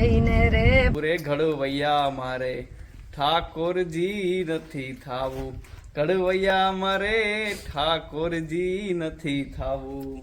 લઈને રે પૂરે ઘડવૈયા મારે ઠાકોરજી નથી થાવું, ઘડવૈયા મારે ઠાકોરજી નથી થાવું.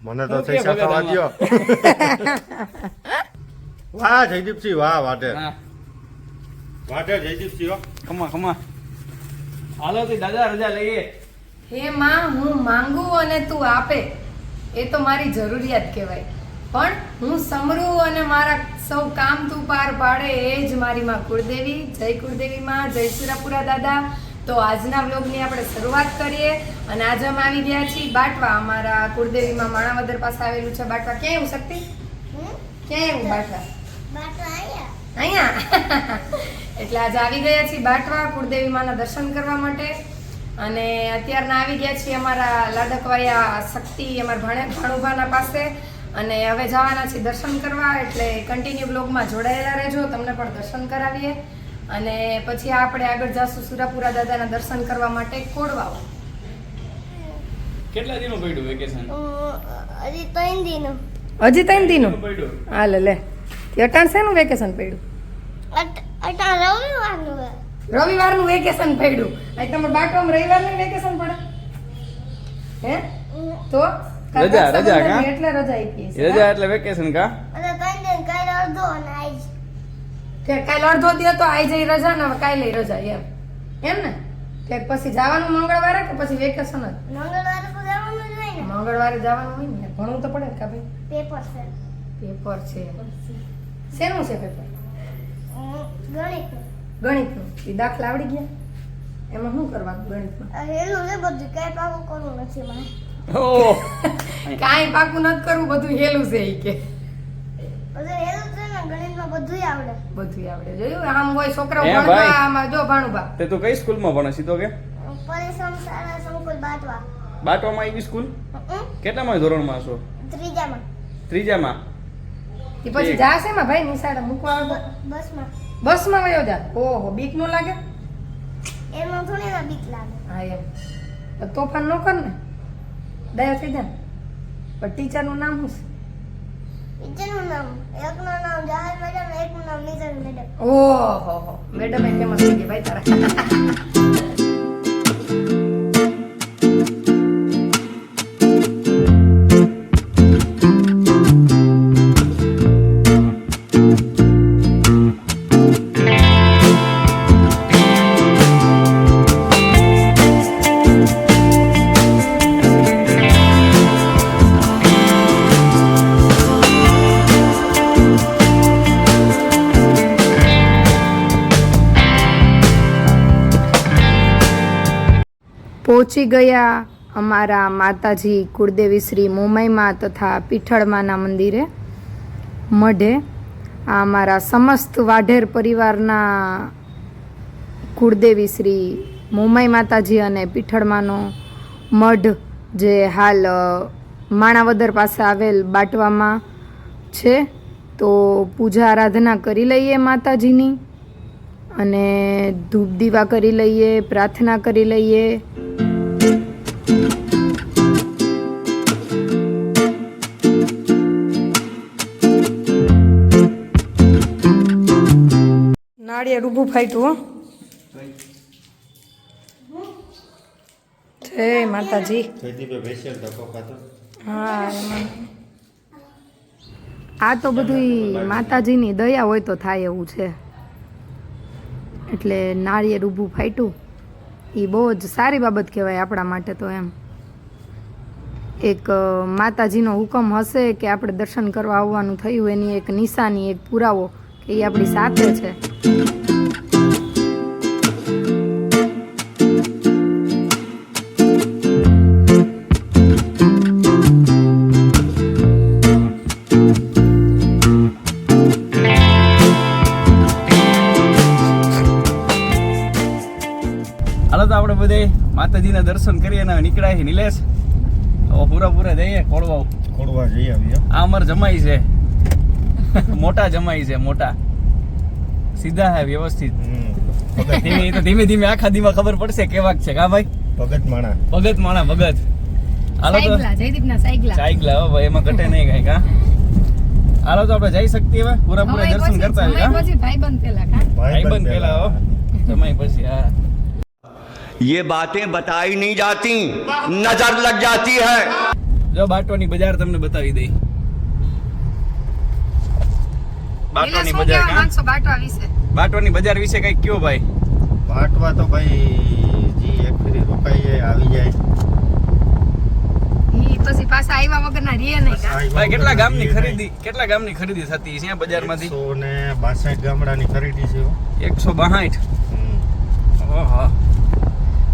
મને તો થઈ શાખા વાગ્યો. વાહ જયદીપસિંહ, વાહ વાટે વાટે જયદીપસિંહ. ખમા ખમા હાલો તો દાદા રજા લઈએ. હે માં, હું માંગુ અને તું આપે એ તો મારી જરૂરિયાત કહેવાય, પણ હું સમરું અને મારા સૌ કામ તું પાર પાડે એ જ મારી માં કુળદેવી. જય કુળદેવી માં, જય સુરાપુરા દાદા. તો આજના વ્લોગની આપણે શરૂઆત કરીએ અને આજે અમે આવી ગયા છીએ બાટવા. અમારા કુળદેવીમાં માણાવદર પાસે આવેલું છે બાટવા. ક્યાં એવું શક્તિ? ક્યાં એવું બાટવા? અહીંયા એટલે આજે આવી ગયા છીએ બાટવા કુળદેવી માના દર્શન કરવા માટે. અને અત્યારના આવી ગયા છીએ અમારા લાડકવાયા શક્તિ અમારા ભાણુભાના પાસે અને હવે જવાના છીએ દર્શન કરવા. એટલે કન્ટિન્યુ બ્લોગમાં જોડાયેલા રહેજો, તમને પણ દર્શન કરાવીએ અને પછી આપણે આગળ જાશું સુરાપુરા દાદાના દર્શન કરવા માટે કોડવાવ. કેટલા દિનો પડ્યું વેકેશન? હજી 3 દિનો. હજી 3 દિનો પડ્યું. હાલ લે અટાણ શેનું વેકેશન પડ્યું? અટાણ રવિવારનું હે. રવિવારનું વેકેશન પડ્યું. અહીં તમારે બાટવામાં રવિવારનું વેકેશન પડે હે? તો રજા કા? એટલે રજા આપી છે. રજા એટલે વેકેશન કા? અને 3 દિન કાલે અડધો અને આજ કે કાલે અડધો દે તો આઈ જઈ રજા ને કાલે રજા એમ ને? કે પછી જવાનું મંગળવારે કે પછી વેકેશન જ? મંગળવારે તો જવાનું જ હોય ને. મંગળવારે જવાનું હોય ને, ભણવું તો પડે કા ભાઈ? પેપર છે. પેપર છે. શેનું છે પેપર? ગણિત. ગણિતનું. એ દાખલા આવડી ગયા? એમાં શું કરવાનું ગણિતમાં? હેલું છે બધું, કઈ પાકું કરવું નથી મારે. ઓહ કાંઈ પાકું નથી કરવું, બધું હેલું છે ઈ કે. બધું હેલું છે ને, ગણિતમાં બધુંય આવડે. બધું આવડે. જોયું આમ હોય છોકરાઓ હે ભણવા ભાઈ? આમાં જો ભાણુબા. તે તું કઈ સ્કૂલમાં ભણે સીધો કે? પરિશ્રમ શાળા સંકુલ બાટવા. બાટવામાં આવી સ્કૂલ? કેટલામાં ધોરણમાં છો? ત્રીજામાં. ત્રીજામાં. ઈ પછી જાશે માં ભાઈ નિશાળે મૂકવા આવે? બસમાં. બસમાં વયો જા. ઓહો, બીક નો લાગે? એમાં થોડી ના બીક લાગે. હા એમ. તો તોફાન ન કર ને, દયા થઈ જાય. પણ ટીચરનું નામ શું છે? ટીચરનું નામ એકનું નામ જહાજ મેડમ, એકનું નામ નિઝર મેડમ. ઓહો, મેડમ એ ફેમસ થઈ ગઈ ભાઈ તારા. પહોંચી ગયા અમારા માતાજી કુળદેવી શ્રી મોમાઈમાં તથા પીઠળમાના મંદિરે મઢે. આ અમારા સમસ્ત વાઢેર પરિવારના કુળદેવી શ્રી મોમાઈ માતાજી અને પીઠળમાનો મઢ જે હાલ માણાવદર પાસે આવેલ બાટવામાં છે. તો પૂજા આરાધના કરી લઈએ માતાજીની અને ધૂપ દીવા કરી લઈએ, પ્રાર્થના કરી લઈએ. નાળિયેર ઊભું ફાટ્યું હો. જય માતાજી. જયદીપે વેસેલ ધક્કો ખાતો. હા એમાં આ તો બધું માતાજીની દયા હોય તો થાય એવું છે. એટલે નાળિયેર ઊભું ફાટ્યું એ બહુ જ સારી બાબત કહેવાય આપણા માટે. તો એમ એક માતાજીનો હુકમ હશે કે આપણે દર્શન કરવા આવવાનું થયું, એની એક નિશાની, એક પુરાવો કે એ આપણી સાથે છે. હાલો તો આપણે બધે માતાજીના દર્શન કરીએ અને નીકળ્યા છે. નિલેશ પૂરા જઈએ ખોડવા જઈ આવીએ. આ અમાર જમાઈ છે, મોટા જમાઈ છે, મોટા સીધા હે વ્યવસ્થિત. ધીમે ધીમે આખા દીમાં ખબર પડશે કેવા છે કા ભાઈ? ભગત માણા ભગત. હાલો તો જયદીપના સાયકલા સાયકલા હો ભાઈ, એમાં ઘટે નહીં કઈ કા. હાલો તો આપણે જઈ શકીએ હવે પૂરા હવે દર્શન કરતા આવીએ હા પછી ભાઈબંધ પેલા કા ભાઈબંધ પેલા હો સમય પછી હા ये बातें बताई नहीं जाती नजर लग जाती है જો બાટવાની બજાર તમને બતાવી દઈ એટલે બાટવાની શું બજાર કહેવા કા માંગશો બાટવા વિશે બાટવાની બજાર વિશે કઈક કયો ભાઈ વાટવા તો ભાઈ જી એક ફેરી રોકાઈ જાય આવી જાય ઈ પછી પાછા આવ્યા વગરના રીએ નહીં કા ભાઈ કેટલા ગામની ખરીદી થતી છે આ બજારમાંથી 162 ગામડાની ખરીદી છે હો. 162 હમ. ઓહો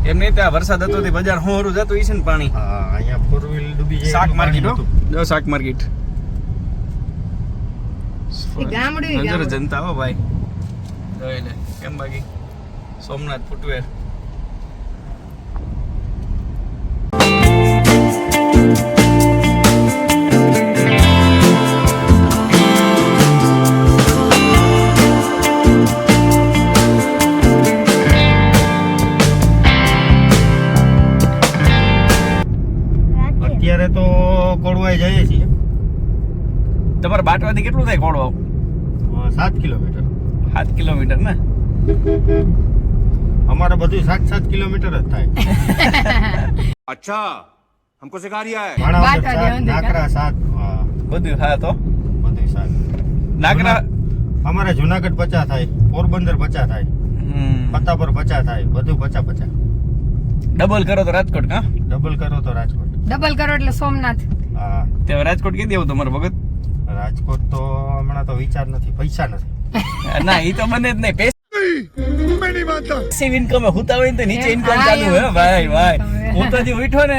એમ નહીં ત્યાં વરસાદ હતો તે બજાર હોરું જતું હશે ને પાણી હા અહીંયા ફોર વ્હીલ ડૂબી જાય શાક એટલું માર્કેટ હો પાણી હતું. જો શાક માર્કેટ એ ગામડું ય નજર ગામડું. જનતા હો ભાઈ જોઈ લે કેમ બાકી સોમનાથ ફૂટવેર અત્યારે તો કોડવાઈ જઈએ છીએ તમારે બાટવાથી કેટલું થાય કોળવા 7 કિલોમીટર 7 કિલોમીટર ને અમારે બધું 7 કિલોમીટર જ થાય अच्छा हमको सिखा रिया है માણાવદર વાટા સાત, દેવંદર નાકરા 7 હા બધું હા તો બધું 7 નાગરા અમારે જુનાગઢ 50 થાય પોરબંદર 50 થાય ફતાપર 50 થાય બધું 50 ડબલ કરો તો રાજકોટ કા ડબલ કરો તો રાજકોટ ડબલ કરો એટલે સોમનાથ હા તે રાજકોટ કીધી આવું તમારે વખત રાજકોટ તો હમણાં તો વિચાર નથી પૈસા નથી ના ઈ તો બને જ નહીં પેસિવ ઇન્કમ હુતા હોય ને તો નીચે ઇન્કમ હા, ચાલુ હે એમ. ભાઈ ભાઈ તમે. હું તો હજી ઉઠ્યો ને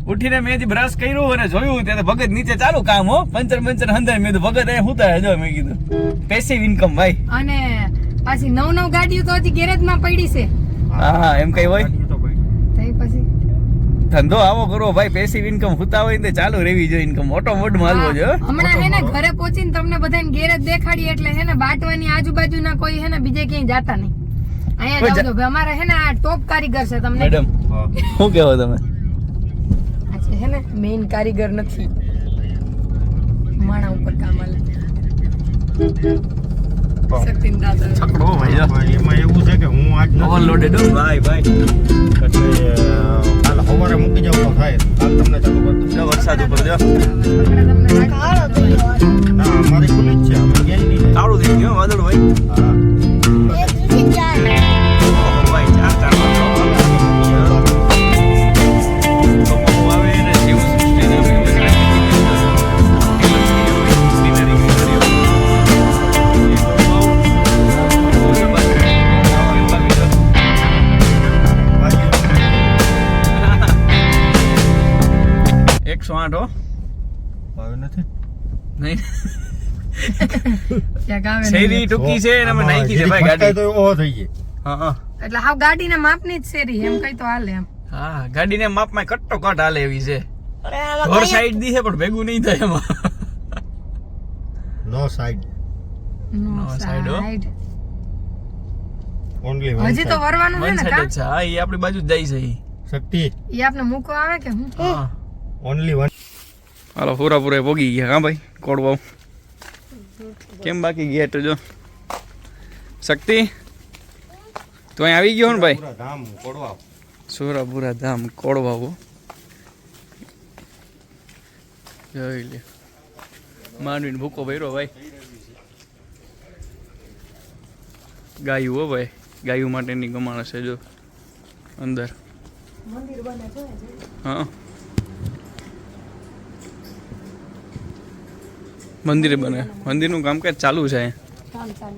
ઉઠીને મેં હજી બ્રશ કર્યું અને જોયું ત્યારે ભગત નીચે ચાલુ કામ હો પંચર હંધાય મેં કીધું ભગત અહીંયા હુતા હે જો મેં કીધું પેસિવ ઇન્કમ ભાઈ અને પાછી નવ ગાડીઓ તો હજી ગેરેજમાં પડી છે હા એમ કઈ હોય ગાડીઓ તો પડી. તઈ પછી ધંધો આવો કરો ભાઈ પેસિવ ઇન્કમ હુતા હોય ને તો ચાલુ રહેવી જોઈએ ઇન્કમ ઓટોમોટ માં હાલવો જોઈએ હો. હમણાં હે ને ઘરે પહોંચીને તમને બધાને ગેરેજ દેખાડી એટલે હે ને બાટવાની આજુબાજુના કોઈ હે ને બીજે ક્યાંય જાતા નહીં અહીંયા કોઈ જાવ તો અમારે હે ને આ ટોપ કારીગર છે તમને મેડમ હા. શું કહેવો તમે આ છે હે ને મેઇન કારીગર નથી માણા ઉપર કામ આલે શક્તિન દાદા છકડો ભાઈ જો પણ એમાં એવું છે કે હું આજ નથી. ઓવરલોડેડ હો ભાઈ ભાઈ એટલે કાલ સવારે મૂકી જાવ તો થાય કાલ તમને ચાલુ કરી દઉં. જો વરસાદ ઉપર જો આપણે તમને કાળો થઈ ગયો ના અમારી ખુલ્લી જ છે અમે ક્યાંય નહીં કાળું થઈ ગયું હો વાદળ ભાઈ હા એક થી ચાર ઓહો ભાઈ ચાર વાદળો. તો બહુ આવે ને જેવું સૃષ્ટિને આપણે એવું જ રાખી દીધું. greenery. એ તો બહુ જબરદસ્ત. બાકી 108 હો હવે નથી નહીં ક્યાંક આવે શેરી નહીં. ટૂંકી છે અને અમે આમાં નાખી છે જેથી ભાઈ ફટકાય ગાડી તો ઓહો થઈ જાય હા હા એટલે હાવ ગાડીના માપની જ શેરી એમ કઈ તો હાલે એમ હા ગાડીને માપમાં કટ્ટો કટ હાલે એવી છે અરે આમાં ઘર કઈ- સાઈડ દી છે પણ ભેગું નહીં થાય એમાં નો સાઈડ નો No side, હો. side. ઓનલી હજી તો વરવાનું છે વન ને સાઈડ કા જ છે હા એ આપણી બાજુ જ જાય છે ઈ. શક્તિ ઈ આપને મૂકો આવે કે હું હા ઓનલી વન હાલો પૂરા પોગી ગયા હા ભાઈ કોડવાવ કેમ બાકી ગયા તો જો શક્તિ તું અહીં આવી ગયો ને ભાઈ પૂરા ધામ કોડવા સુરાપુરા ધામ કોડવાવ જોઈ લે માંડવીને ભૂકો ભર્યો ભાઈ ગાયું હો ભાઈ ગાયું માટેની ગમાણ છે જો અંદર હા મંદિર બને મંદિરનું કામકાજ ચાલુ છે અહીંયા.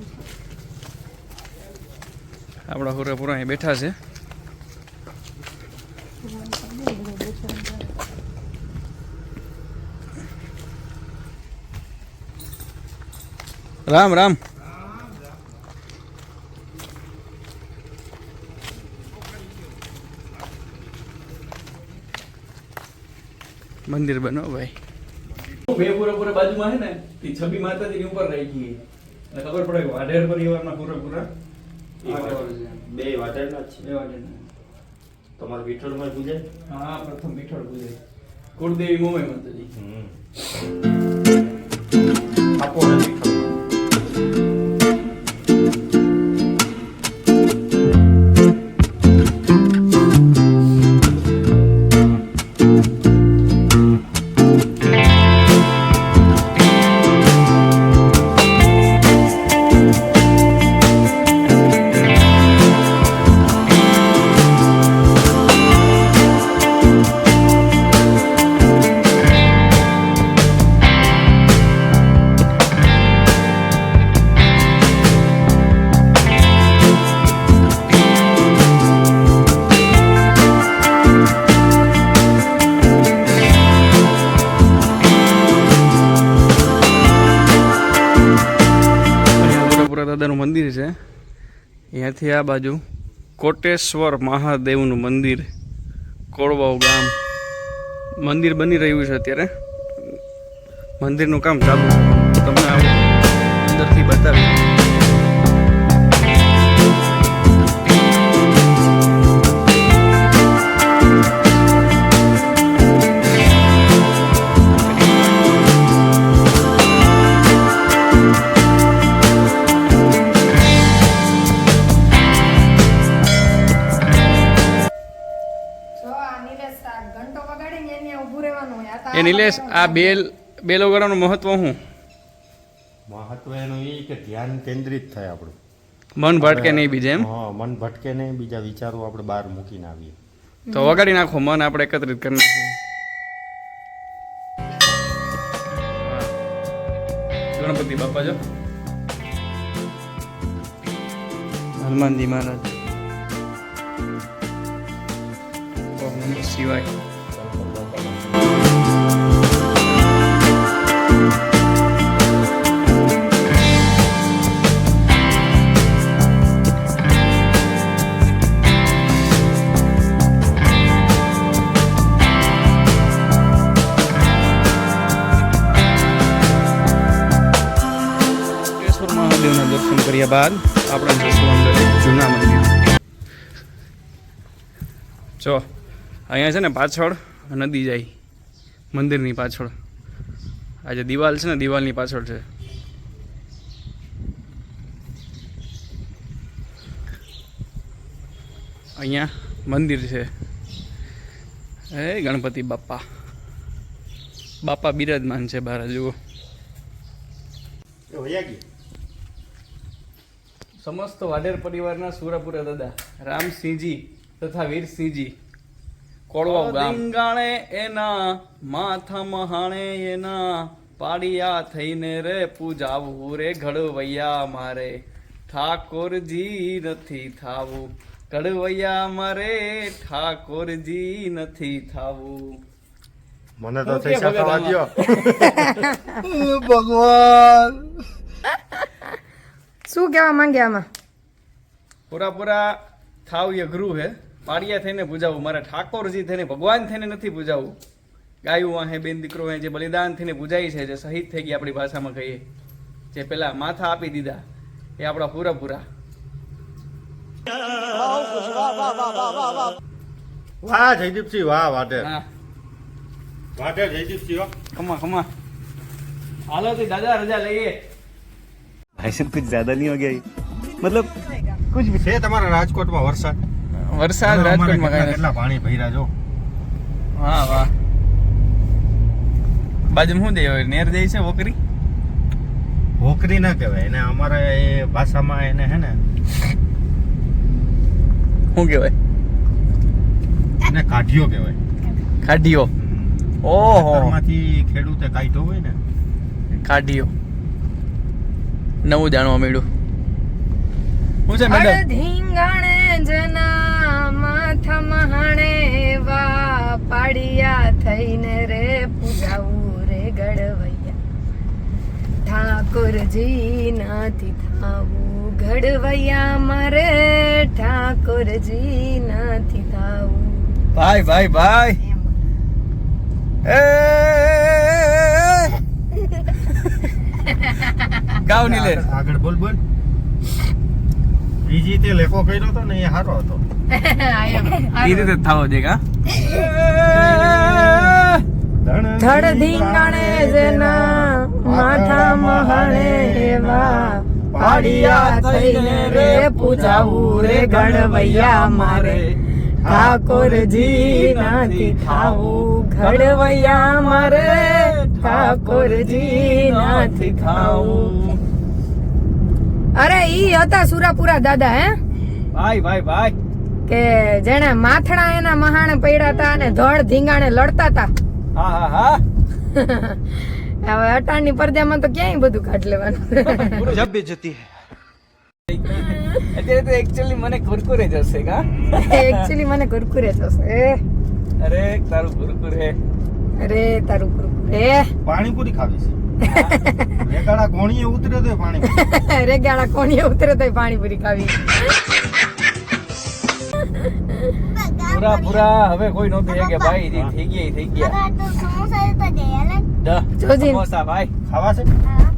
આપણા પૂરેપૂરા અહીં બેઠા છે રામ રામ મંદિર બનો ભાઈ બે પૂરેપૂરા બાજુમાં છે ને તે છબી માતાજીની ઉપર રાખી એટલે ખબર પડે કે વાઢેર પરિવારના પૂરેપૂરા બે વાટેરના જ છે તમારે વિઠ્ઠલમાં પૂજે હા પ્રથમ વિઠ્ઠલ પૂજે કુળદેવી મોમે માતાજી હમ આપો ને તીખડમાં. દાદાનું મંદિર છે. અહીંયાથી આ બાજુ કોટેશ્વર મહાદેવનું મંદિર, કોળવાવ ગામ. મંદિર બની રહ્યું છે અત્યારે, મંદિરનું કામ ચાલુ. તમને અંદરથી બતાવી. એ નિલેશ, આ બેલ વગાડવાનું મહત્વ શું? મહત્વ એનું એ કે ધ્યાન કેન્દ્રિત થાય આપણું, મન ભટકે નહીં બીજે એમ. હા, મન ભટકે નહીં, બીજા વિચારો આપણે બહાર મૂકીને આવીએ. તો વગાડી નાખો, મન આપણે એકત્રિત કરી નાખીએ. ગણપતિ બાપા જો, હનુમાનજી મહારાજ, ઓમ નમઃ શિવાય. મહાદેવના દર્શન કર્યા બાદ આપણે જશું અંદર જૂના મંદિર. જો અહીંયા છે ને પાછળ નદી જાય, મંદિરની પાછળ. આ જે દિવાલ છે ને, દિવાલની પાછળ છે. અહીંયા મંદિર છે. એ ગણપતિ બાપા બાપા બિરાજમાન છે બહાર. જુઓ, સમસ્ત વાઢેર પરિવારના સુરાપુરા દાદા રામસિંહજી તથા વીરસિંહજી, કોળવાવ ગામ. ગાણે એના માથા મહાણે એના પાડિયા થઈને રે પૂજાવું રે ઘડવૈયા મારે ઠાકોરજી નથી થાવું, ઘડવૈયા મારે ઠાકોરજી નથી થાવું. મને તો થઈ થવા દ્યો. ભગવાન શું કહેવા માંગે આમાં? પૂરા થાવ એ અઘરું હે. પાડિયા થઈને પૂજાવું, મારે ઠાકોરજી થઈને, ભગવાન થઈને નથી પૂજાવું. ગાયું વાહે બેન દીકરો હે, જે બલિદાન થઈને પૂજાઈ છે, જે શહીદ થઈ ગયા આપણી ભાષામાં કહીએ, જે પેલા માથા આપી દીધા, એ આપણા પૂરા. વાહ જયદીપસિંહ, વાહ વાઢેર. હા, વાઢેર જયદીપસિંહ. ખમા હાલો થી દાદા રજા લઈએ. भाई साहब कुछ ज्यादा नहीं हो गया ये? मतलब કુછ ભી છે તમારા રાજકોટમાં વરસાદ? રાજકોટમાં કેટલા પાણી ભર્યા જો. હા વાહ. બાજુમાં શું દે નેર જાય છે? વોકરી ભોકરી ના કહેવાય એને, અમારા એ ભાષામાં એને હે ને શું કહેવાય? એને કાઢિયો કહેવાય. કાઢિયો. ઓહો, માંથી ખેડૂતે કાઢ્યો હોય ને, કાઢિયો. નવું જાણવા મળ્યું. શું છે મેડમ? ધીંગાણે જના માથા મહાણે વા પાડિયા થઈને રે પૂજાવું રે ઘડવૈયા ઠાકોરજી નથી થાવું, ઘડવૈયા મારે ઠાકોરજી નથી થાવું. ભાઈ એ ગાવ નીલે આગળ બોલ. બીજી તે લેખો કર્યો હતો ને એ સારો હતો. એ રીતે થાવો છે કા. ધડ ધીંગાણે જના માથા મહાણે એવા પાડિયા થઈને રે પૂજાવું રે ગણવૈયા મારે ઠાકોરજી નાથી ખાવું ઘડવૈયા મારે ઠાકોરજી નાથી ખાવું. અરે ઈ હતા સુરાપુરા દાદા હે ભાઈ ભાઈ ભાઈ કે જેને માથડા એના મહાણે પડ્યા હતા અને ધડ ધીંગાણે લડતા હતા. હા હા હા હવે અટાણની પડદામાં તો ક્યાંય બધું કાઢ લેવાનું. जब बेइज्जती है અત્યારે તો એકચ્યુઅલી મને કુરકુરે જશે કા એકચ્યુઅલી મને કુરકુરે થશે. અરે તારું કુરકુરે અરે તારું કુરકુરે પાણીપુરી ખાવી છે રેગાડા કોણીએ ઉતરે તો પાણીપુરી. રેગાડા કોણીએ ઉતરે તોય પાણીપુરી ખાવી. પૂરા પૂરા હવે કોઈ નો કહે કે ભાઈ જી થઈ ગયા અગર તો સમોસા તો જઈ હાલે દહ જોજી. સમોસા ભાઈ ખાવા છે હા